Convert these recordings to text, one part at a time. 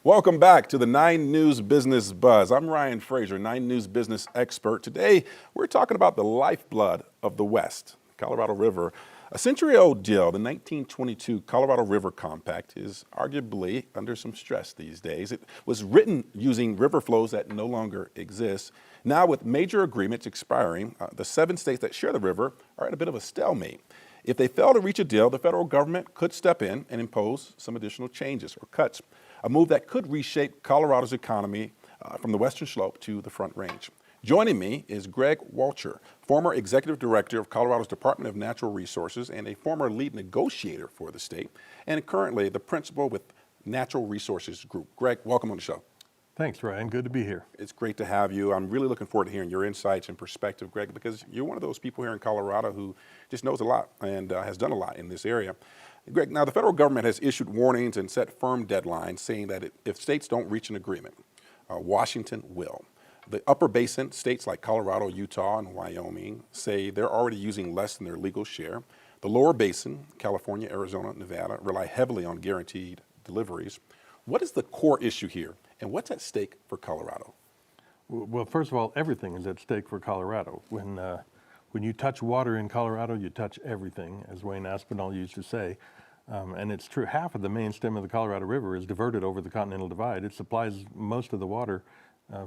Welcome back to the 9 News Business Buzz. I'm Ryan Fraser, 9 News business expert. Today, we're talking about the lifeblood of the West, Colorado River. A century-old deal, the 1922 Colorado River Compact, is arguably under some stress these days. It was written using river flows that no longer exist. Now, with major agreements expiring, the 7 states that share the river are at a bit of a stalemate. If they fail to reach a deal, the federal government could step in and impose some additional changes or cuts, a move that could reshape Colorado's economy from the Western Slope to the Front Range. Joining me is Greg Walcher, former executive director of Colorado's Department of Natural Resources and a former lead negotiator for the state, and currently the principal with Natural Resources Group. Greg, welcome on the show. Thanks, Ryan. Good to be here. It's great to have you. I'm really looking forward to hearing your insights and perspective, Greg, because you're one of those people here in Colorado who just knows a lot and has done a lot in this area. Greg, now the federal government has issued warnings and set firm deadlines saying that if states don't reach an agreement, Washington will. The upper basin states like Colorado, Utah, and Wyoming say they're already using less than their legal share. The lower basin, California, Arizona, Nevada, rely heavily on guaranteed deliveries. What is the core issue here, and what's at stake for Colorado? Well, first of all, everything is at stake for Colorado. When you touch water in Colorado, you touch everything, as Wayne Aspinall used to say. And it's true, half of the main stem of the Colorado River is diverted over the Continental Divide. It supplies most of the water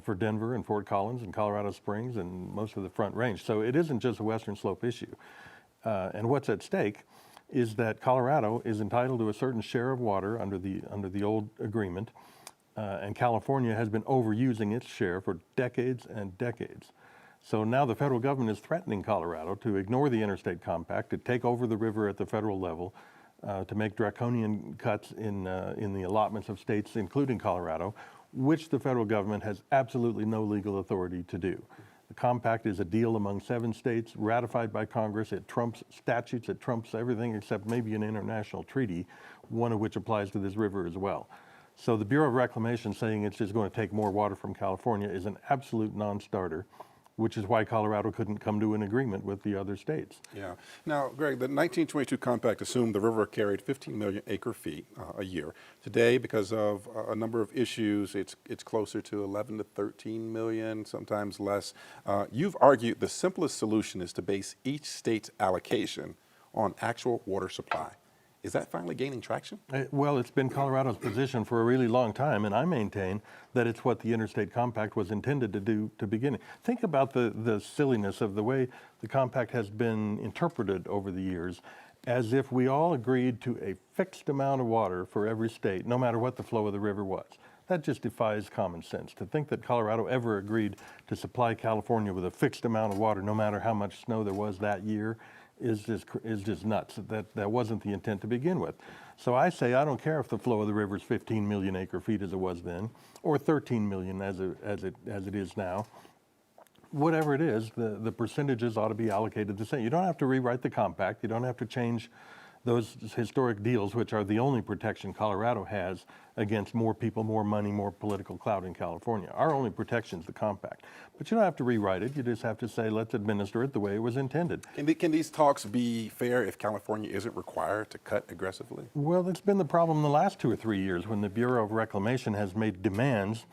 for Denver and Fort Collins and Colorado Springs and most of the Front Range. So it isn't just a Western Slope issue. And what's at stake is that Colorado is entitled to a certain share of water under the old agreement, and California has been overusing its share for decades and decades. So now the federal government is threatening Colorado to ignore the Interstate Compact, to take over the river at the federal level, to make draconian cuts in the allotments of states, including Colorado, which the federal government has absolutely no legal authority to do. The compact is a deal among 7 states, ratified by Congress. It trumps statutes, it trumps everything except maybe an international treaty, one of which applies to this river as well. So the Bureau of Reclamation saying it's just going to take more water from California is an absolute non-starter, which is why Colorado couldn't come to an agreement with the other states. Yeah. Now, Greg, the 1922 compact assumed the river carried 15 million acre feet a year. Today, because of a number of issues, it's closer to 11 to 13 million, sometimes less. You've argued the simplest solution is to base each state's allocation on actual water supply. Is that finally gaining traction? Well, it's been Colorado's position for a really long time, and I maintain that it's what the Interstate Compact was intended to do to begin. Think about the silliness of the way the compact has been interpreted over the years, as if we all agreed to a fixed amount of water for every state, no matter what the flow of the river was. That just defies common sense. To think that Colorado ever agreed to supply California with a fixed amount of water, no matter how much snow there was that year, is just nuts. That wasn't the intent to begin with. So I say I don't care if the flow of the river is 15 million acre feet as it was then, or 13 million as it is now. Whatever it is, the percentages ought to be allocated the same. You don't have to rewrite the compact. You don't have to change those historic deals, which are the only protection Colorado has against more people, more money, more political clout in California. Our only protection is the compact. But you don't have to rewrite it. You just have to say, let's administer it the way it was intended. Can these talks be fair if California isn't required to cut aggressively? Well, that's been the problem the last 2 or 3 years when the Bureau of Reclamation has made demands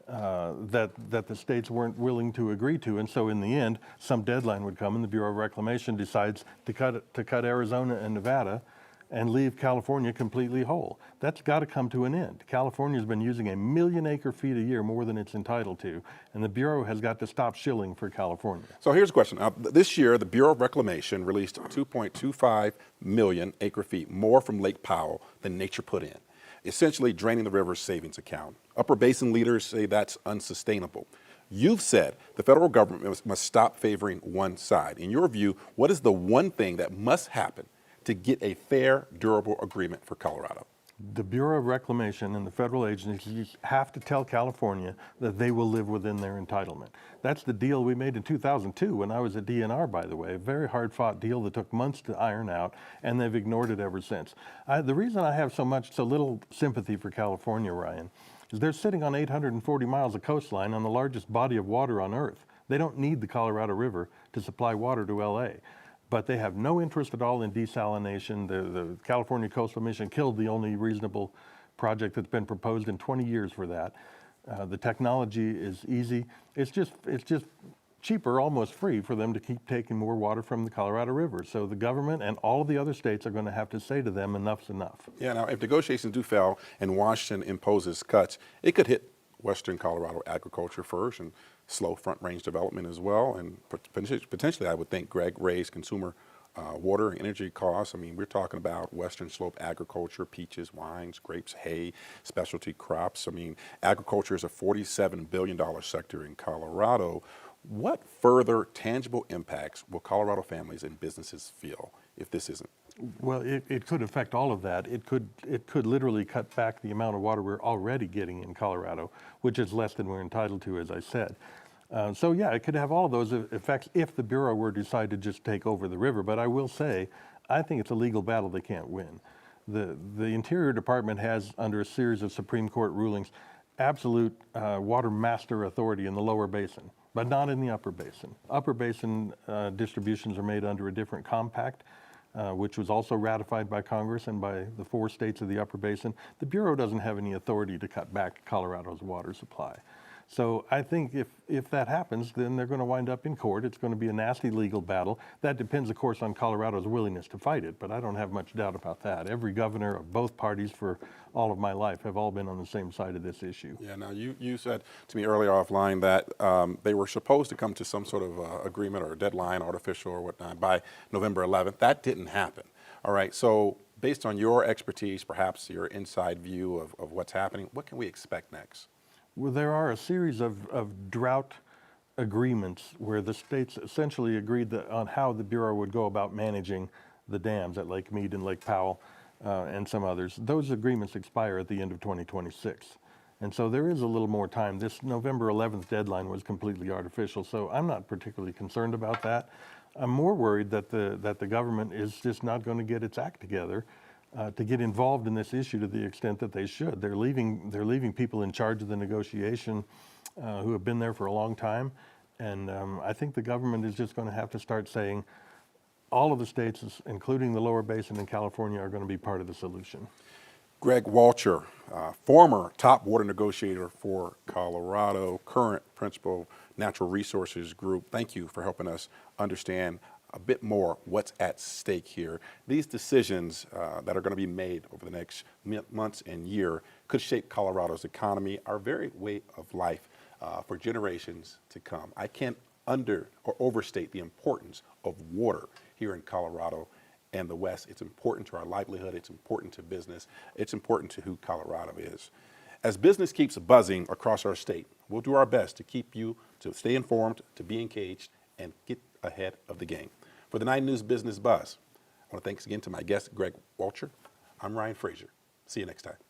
that the states weren't willing to agree to, and so in the end, some deadline would come, and the Bureau of Reclamation decides to cut Arizona and Nevada, and leave California completely whole. That's got to come to an end. California's been using 1 million acre feet a year more than it's entitled to, and the Bureau has got to stop shilling for California. So here's a question. This year, the Bureau of Reclamation released 2.25 million acre feet more from Lake Powell than nature put in, essentially draining the river's savings account. Upper basin leaders say that's unsustainable. You've said the federal government must stop favoring one side. In your view, what is the one thing that must happen to get a fair, durable agreement for Colorado? The Bureau of Reclamation and the federal agencies have to tell California that they will live within their entitlement. That's the deal we made in 2002 when I was at DNR, by the way, a very hard-fought deal that took months to iron out, and they've ignored it ever since. The reason I have so little sympathy for California, Ryan, is they're sitting on 840 miles of coastline on the largest body of water on Earth. They don't need the Colorado River to supply water to LA. But they have no interest at all in desalination. The California Coastal Mission killed the only reasonable project that's been proposed in 20 years for that. The technology is easy. It's just cheaper, almost free, for them to keep taking more water from the Colorado River. So the government and all of the other states are going to have to say to them, enough's enough. Yeah, now if negotiations do fail and Washington imposes cuts, it could hit western Colorado agriculture first and slow front range development as well. And potentially, I would think, Greg, raise consumer water and energy costs. I mean, we're talking about western slope agriculture, peaches, wines, grapes, hay, specialty crops. I mean, agriculture is a $47 billion sector in Colorado. What further tangible impacts will Colorado families and businesses feel if this isn't? Well, it could affect all of that. It could literally cut back the amount of water we're already getting in Colorado, which is less than we're entitled to, as I said. So yeah, it could have all of those effects if the Bureau were to decide to just take over the river. But I will say, I think it's a legal battle they can't win. The Interior Department has, under a series of Supreme Court rulings, absolute water master authority in the lower basin, but not in the upper basin. Upper basin distributions are made under a different compact, which was also ratified by Congress and by the 4 states of the upper basin. The Bureau doesn't have any authority to cut back Colorado's water supply. So I think if that happens, then they're going to wind up in court. It's going to be a nasty legal battle. That depends, of course, on Colorado's willingness to fight it, but I don't have much doubt about that. Every governor of both parties for all of my life have all been on the same side of this issue. Yeah, now you said to me earlier offline that they were supposed to come to some sort of agreement or a deadline, artificial or whatnot, by November 11th. That didn't happen. All right, so based on your expertise, perhaps your inside view of what's happening, what can we expect next? Well, there are a series of drought agreements where the states essentially agreed on how the Bureau would go about managing the dams at Lake Mead and Lake Powell and some others. Those agreements expire at the end of 2026. And so there is a little more time. This November 11th deadline was completely artificial, so I'm not particularly concerned about that. I'm more worried that the government is just not going to get its act together to get involved in this issue to the extent that they should. They're leaving people in charge of the negotiation who have been there for a long time, and I think the government is just going to have to start saying all of the states, including the lower basin in California, are going to be part of the solution. Greg Walcher, former top water negotiator for Colorado, current principal Natural Resources Group. Thank you for helping us understand a bit more what's at stake here. These decisions that are going to be made over the next months and year could shape Colorado's economy, our very way of life for generations to come. I can't under or overstate the importance of water here in Colorado and the West. It's important to our livelihood. It's important to business. It's important to who Colorado is. As business keeps buzzing across our state, we'll do our best to keep you to stay informed, to be engaged, and get ahead of the game. For the 9 News Business Buzz, I want to thanks again to my guest, Greg Walcher. I'm Ryan Frazier. See you next time.